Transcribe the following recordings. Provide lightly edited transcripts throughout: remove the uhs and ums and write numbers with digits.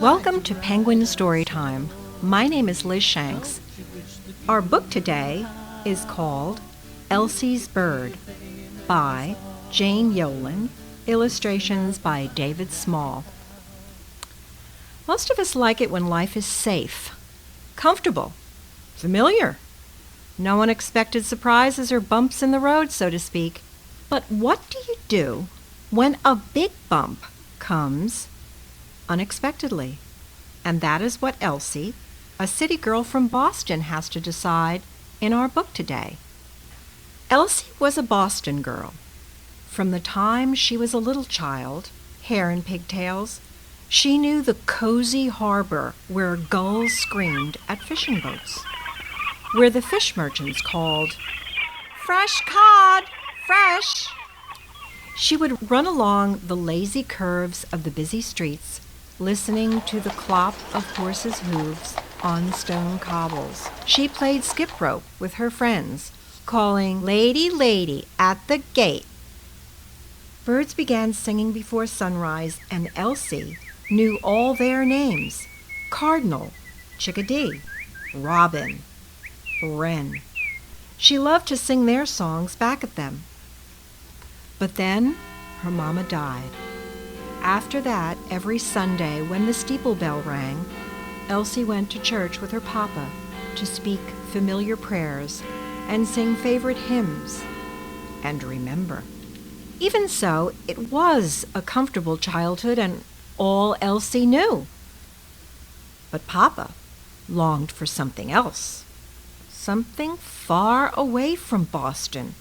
Welcome to Penguin Storytime. My name is Liz Shanks. Our book today is called Elsie's Bird by Jane Yolen, illustrations by David Small. Most of us like it when life is safe, comfortable, familiar. No unexpected surprises or bumps in the road, so to speak. But what do you do when a big bump comes unexpectedly? And that is what Elsie, a city girl from Boston, has to decide in our book today. Elsie was a Boston girl. From the time she was a little child, hair in pigtails, she knew the cozy harbor where gulls screamed at fishing boats, where the fish merchants called, "Fresh cod, fresh!" She would run along the lazy curves of the busy streets, listening to the clop of horses' hooves on stone cobbles. She played skip rope with her friends, calling, "Lady, lady, at the gate." Birds began singing before sunrise, and Elsie knew all their names: cardinal, chickadee, robin, wren. She loved to sing their songs back at them. But then her mama died. After that, every Sunday when the steeple bell rang, Elsie went to church with her papa to speak familiar prayers and sing favorite hymns and remember. Even so, it was a comfortable childhood and all Elsie knew. But papa longed for something else, something far away from Boston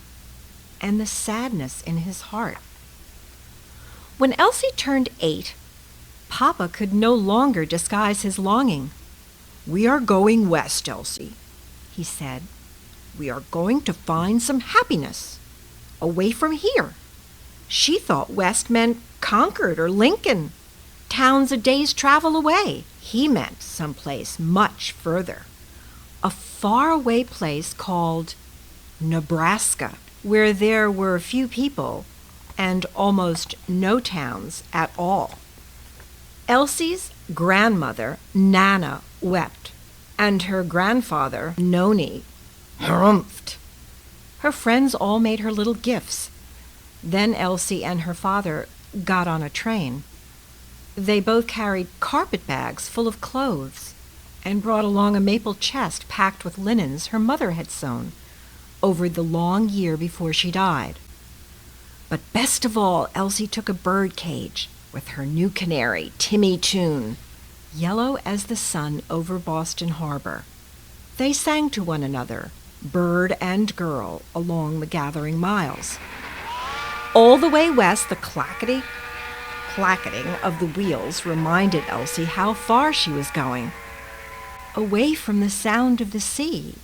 and the sadness in his heart. When Elsie turned 8, Papa could no longer disguise his longing. "We are going west, Elsie," he said. "We are going to find some happiness, away from here." She thought west meant Concord or Lincoln, towns a day's travel away. He meant someplace much further, a faraway place called Nebraska, where there were few people and almost no towns at all. Elsie's grandmother, Nana, wept, and her grandfather, Noni, harumphed. Her friends all made her little gifts. Then Elsie and her father got on a train. They both carried carpet bags full of clothes and brought along a maple chest packed with linens her mother had sewn over the long year before she died. But best of all, Elsie took a bird cage with her new canary, Timmy Toon, yellow as the sun over Boston Harbor. They sang to one another, bird and girl, along the gathering miles. All the way west, the clacketing of the wheels reminded Elsie how far she was going, away from the sound of the sea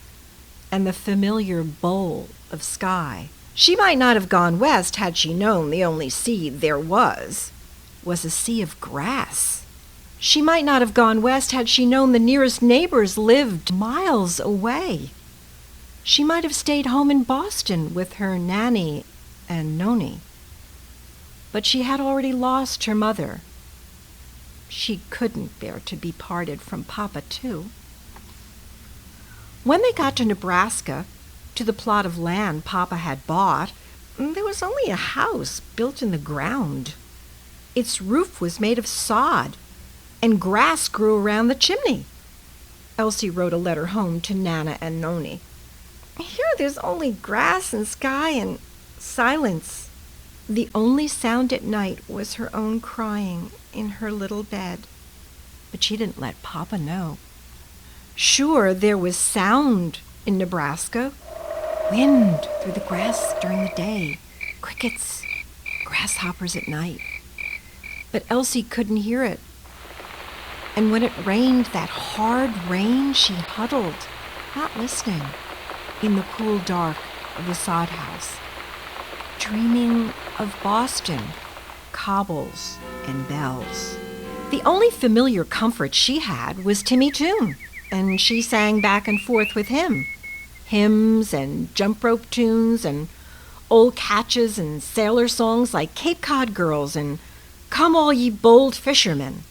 and the familiar bowl of sky. She might not have gone west had she known the only sea there was a sea of grass. She might not have gone west had she known the nearest neighbors lived miles away. She might have stayed home in Boston with her nanny and Noni. But she had already lost her mother. She couldn't bear to be parted from Papa, too. When they got to Nebraska, to the plot of land Papa had bought, there was only a house built in the ground. Its roof was made of sod, and grass grew around the chimney. Elsie wrote a letter home to Nana and Noni. "Here there's only grass and sky and silence." The only sound at night was her own crying in her little bed. But she didn't let Papa know. Sure, there was sound in Nebraska. Wind through the grass during the day, crickets, grasshoppers at night. But Elsie couldn't hear it. And when it rained, that hard rain, she huddled, not listening, in the cool dark of the sod house, dreaming of Boston, cobbles and bells. The only familiar comfort she had was Timmy Toon, and she sang back and forth with him, hymns and jump rope tunes and old catches and sailor songs like Cape Cod Girls and Come All Ye Bold Fishermen.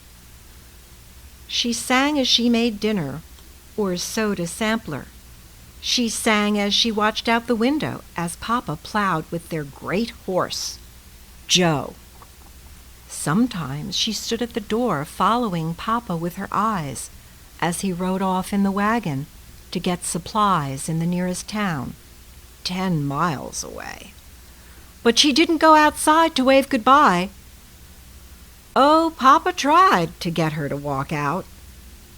She sang as she made dinner, or sewed a sampler. She sang as she watched out the window as Papa plowed with their great horse, Joe. Sometimes she stood at the door following Papa with her eyes as he rode off in the wagon to get supplies in the nearest town, 10 miles away. But she didn't go outside to wave goodbye. Oh, Papa tried to get her to walk out.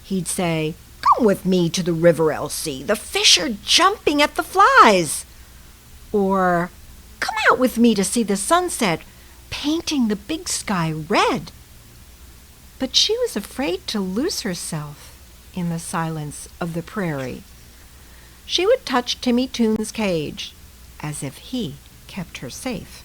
He'd say, "Come with me to the river, Elsie. The fish are jumping at the flies." Or, "Come out with me to see the sunset, painting the big sky red." But she was afraid to lose herself in the silence of the prairie. She would touch Timmy Toon's cage, as if he kept her safe.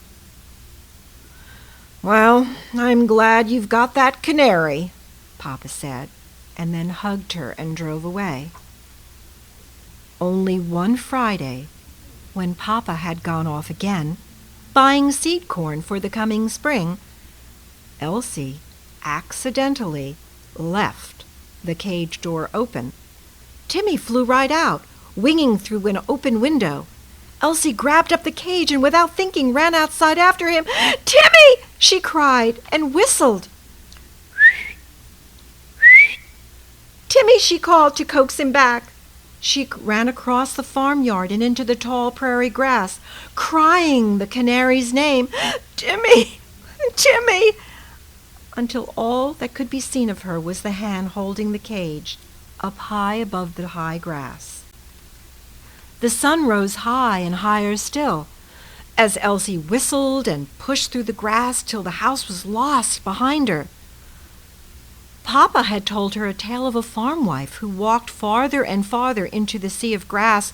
"Well, I'm glad you've got that canary," Papa said, and then hugged her and drove away. Only one Friday, when Papa had gone off again, buying seed corn for the coming spring, Elsie accidentally left the cage door open. Timmy flew right out, winging through an open window. Elsie grabbed up the cage and without thinking ran outside after him. "Timmy!" she cried and whistled. "Timmy," she called to coax him back. She ran across the farmyard and into the tall prairie grass, crying the canary's name, "Timmy! Timmy!" until all that could be seen of her was the hand holding the cage up high above the high grass. The sun rose high and higher still, as Elsie whistled and pushed through the grass till the house was lost behind her. Papa had told her a tale of a farm wife who walked farther and farther into the sea of grass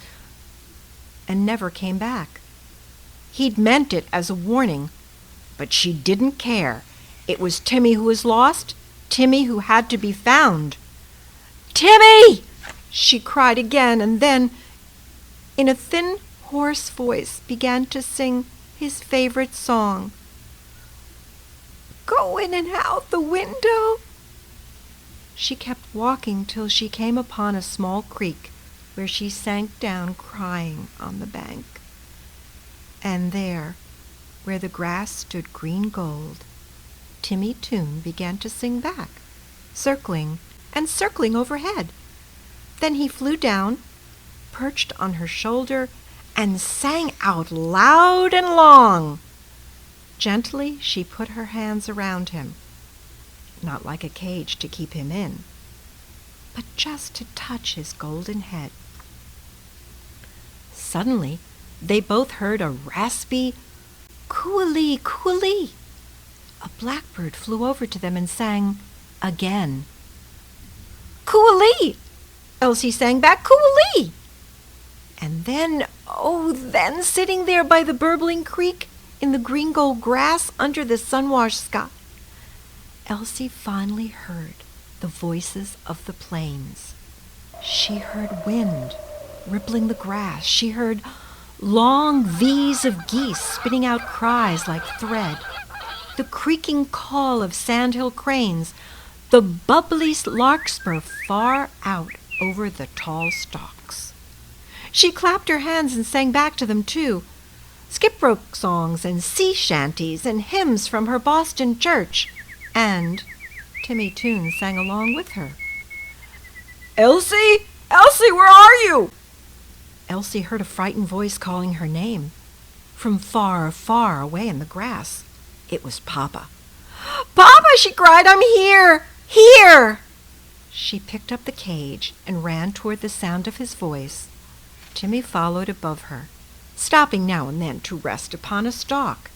and never came back. He'd meant it as a warning, but she didn't care. It was Timmy who was lost, Timmy who had to be found. "Timmy!" she cried again, and then, in a thin, hoarse voice, began to sing his favorite song. "Go in and out the window." She kept walking till she came upon a small creek where she sank down crying on the bank. And there, where the grass stood green gold, Timmy Toon began to sing back, circling and circling overhead. Then he flew down, perched on her shoulder, and sang out loud and long. Gently she put her hands around him, not like a cage to keep him in, but just to touch his golden head. Suddenly, they both heard a raspy coo-a-lee, coo-a-lee. A blackbird flew over to them and sang again. "Coo-a-lee!" Elsie sang back, "Coo-a-lee!" And then, then sitting there by the burbling creek in the green gold grass under the sun-washed sky, Elsie finally heard the voices of the plains. She heard wind rippling the grass. She heard long V's of geese spitting out cries like thread, the creaking call of sandhill cranes, the bubbly larkspur far out over the tall stalks. She clapped her hands and sang back to them too, skip rope songs and sea shanties and hymns from her Boston church, and Timmy Toon sang along with her. "Elsie! Elsie, where are you?" Elsie heard a frightened voice calling her name from far, far away in the grass. It was Papa. "Papa!" she cried, "I'm here! Here!" She picked up the cage and ran toward the sound of his voice. Timmy followed above her, stopping now and then to rest upon a stalk.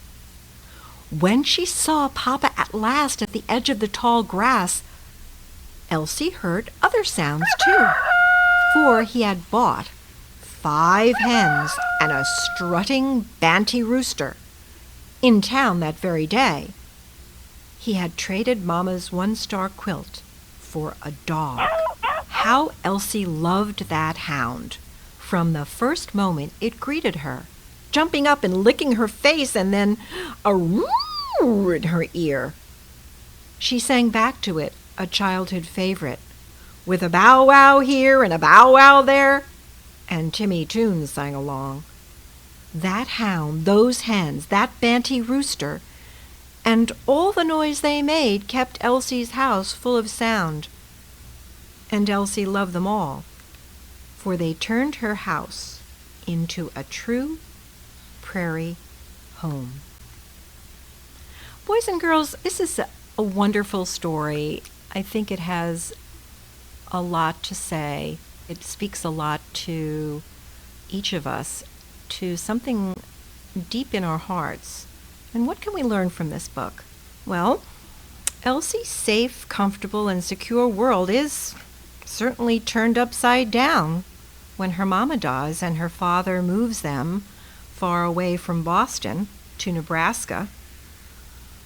When she saw Papa at last at the edge of the tall grass, Elsie heard other sounds too, for he had bought 5 hens and a strutting banty rooster in town that very day. He had traded Mama's 1-star quilt for a dog. How Elsie loved that hound! From the first moment it greeted her, jumping up and licking her face and then a roar in her ear. She sang back to it, a childhood favorite, with a bow wow here and a bow wow there. And Timmy Toon sang along. That hound, those hens, that banty rooster, and all the noise they made kept Elsie's house full of sound. And Elsie loved them all, for they turned her house into a true prairie home. Boys and girls, this is a wonderful story. I think it has a lot to say. It speaks a lot to each of us, to something deep in our hearts. And what can we learn from this book? Well, Elsie's safe, comfortable, and secure world is certainly turned upside down when her mama dies and her father moves them far away from Boston to Nebraska,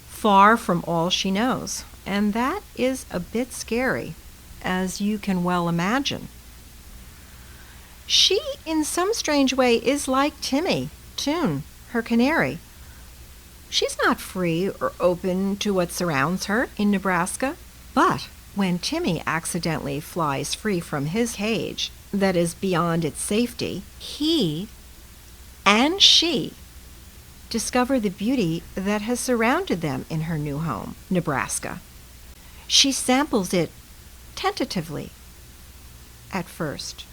far from all she knows. And that is a bit scary, as you can well imagine. She, in some strange way, is like Timmy Toon, her canary. She's not free or open to what surrounds her in Nebraska, but when Timmy accidentally flies free from his cage that is beyond its safety, he and she discover the beauty that has surrounded them in her new home, Nebraska. She samples it tentatively at first,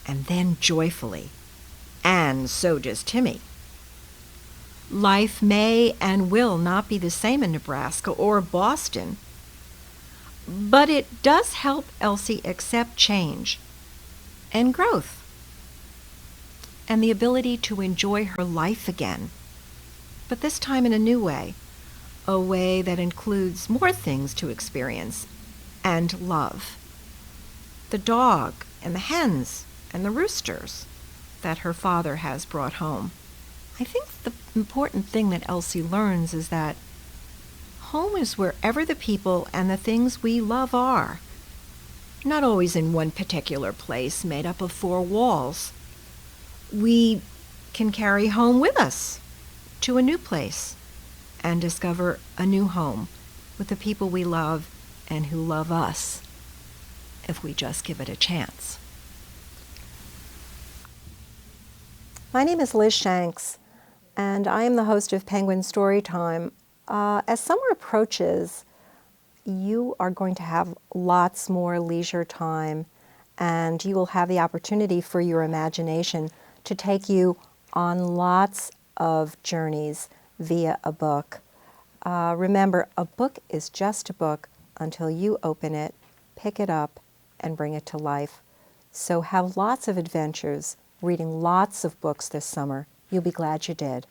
and then joyfully, and so does Timmy. Life may and will not be the same in Nebraska or Boston, but it does help Elsie accept change and growth and the ability to enjoy her life again, but this time in a new way, a way that includes more things to experience and love. The dog and the hens and the roosters that her father has brought home. I think the important thing that Elsie learns is that home is wherever the people and the things we love are, not always in one particular place made up of four walls. We can carry home with us to a new place and discover a new home with the people we love and who love us, if we just give it a chance. My name is Liz Shanks, and I am the host of Penguin Storytime. As summer approaches, you are going to have lots more leisure time, and you will have the opportunity for your imagination to take you on lots of journeys via a book. Remember, a book is just a book until you open it, pick it up, and bring it to life. So have lots of adventures, reading lots of books this summer. You'll be glad you did.